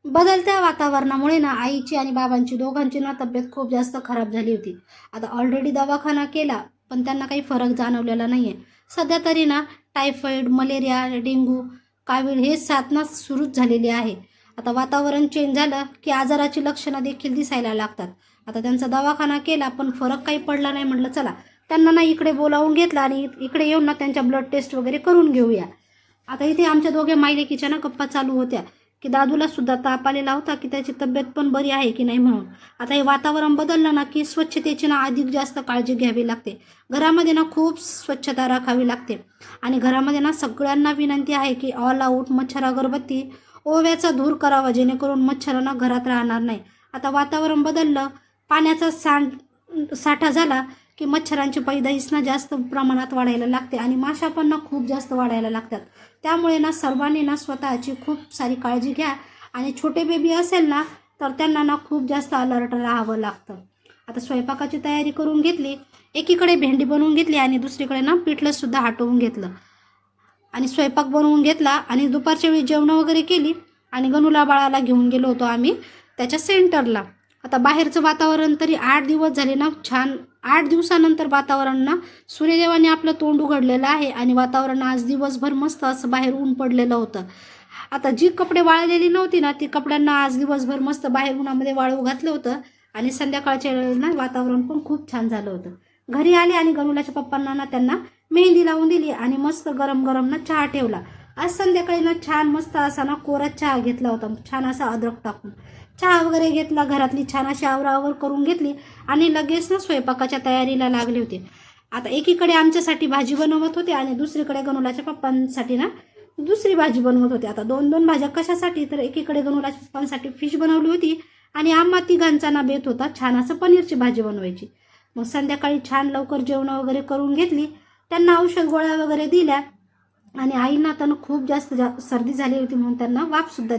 बदलत्या वातावरणामुळे ना आईची आणि बाबांची दोघांची ना तब्येत खूप जास्त खराब झाली होती. आता ऑलरेडी दवाखाना केला, पण त्यांना काही फरक जाणवलेला नाही आहे. सध्या तरी ना टायफॉईड, मलेरिया, डेंग्यू, कावीळ हे साथना सुरूच झालेली आहे. आता वातावरण चेंज झालं की आजाराची लक्षणं देखील दिसायला लागतात. आता त्यांचा दवाखाना केला, पण फरक काही पडला नाही. म्हटलं चला त्यांना ना इकडे बोलावून घेतलं आणि इकडे येऊन ना त्यांच्या ब्लड टेस्ट वगैरे करून घेऊया. आता इथे आमच्या दोघे मायलेकीच्या ना गप्पा चालू होत्या की दादूला सुद्धा ताप आलेला होता की त्याची तब्येत पण बरी आहे की नाही म्हणून. आता हे वातावरण बदललं ना की स्वच्छतेची ना अधिक जास्त काळजी घ्यावी लागते. घरामध्ये ना खूप स्वच्छता राखावी लागते आणि घरामध्ये ना सगळ्यांना विनंती आहे की ऑल आऊट मच्छर अगरबत्ती ओव्याचा धूर करावा, जेणेकरून मच्छरांना घरात राहणार नाही. आता वातावरण बदललं, पाण्याचा साठा झाला की मच्छरांची पैदाईस ना जास्त प्रमाणात वाढायला लागते आणि माशा पण ना खूप जास्त वाढायला लागतात. त्यामुळे ना सर्वांनी ना स्वतःची खूप सारी काळजी घ्या आणि छोटे बेबी असेल ना तर त्यांना ना खूप जास्त अलर्ट राहावं लागतं. आता स्वयंपाकाची तयारी करून घेतली, एकीकडे भेंडी बनवून घेतली आणि दुसरीकडे ना पिठलंसुद्धा हटवून घेतलं आणि स्वयंपाक बनवून घेतला आणि दुपारच्या वेळी जेवणं वगैरे केली आणि गणूला बाळाला घेऊन गेलो होतो आम्ही त्याच्या सेंटरला. आता बाहेरचं वातावरण तरी 8 दिवस झाले ना छान. 8 दिवसानंतर वातावरण ना सूर्यदेवाने आपलं तोंड उघडलेलं आहे आणि वातावरण आज दिवसभर मस्त असं बाहेर ऊन पडलेलं होतं. आता जी कपडे वाळलेली नव्हती ना ती कपड्यांना आज दिवसभर मस्त बाहेर उन्हामध्ये वाळू घातलं होतं आणि संध्याकाळच्या वेळेला ना वातावरण पण खूप छान झालं होतं. घरी आले आणि गणूलाच्या पप्पांना ना त्यांना मेहंदी लावून दिली आणि मस्त गरम गरम ना चहा ठेवला. आज संध्याकाळी ना छान मस्त असा ना कोरा चहा घेतला होता, छान असा अद्रक टाकून चहा वगैरे घेतला. घरातली छान अशी आवरावर करून घेतली आणि लगेच ना स्वयंपाकाच्या तयारीला लागले होते. आता एकीकडे आमच्यासाठी भाजी बनवत होते आणि दुसरीकडे गणूलाच्या पप्पांसाठी ना दुसरी भाजी बनवत होते. आता 2-2 भाज्या कशासाठी, तर एकीकडे गणूलाच्या पप्पांसाठी फिश बनवली होती आणि आम्हा तिघांचा ना बेत होता छान असं पनीरची भाजी बनवायची. मग संध्याकाळी छान लवकर जेवणं वगैरे करून घेतली, त्यांना औषध गोळ्या वगैरे दिल्या आणि आईंना तर खूप जास्त सर्दी झाली होती म्हणून त्यांना वाफसुद्धा दिली.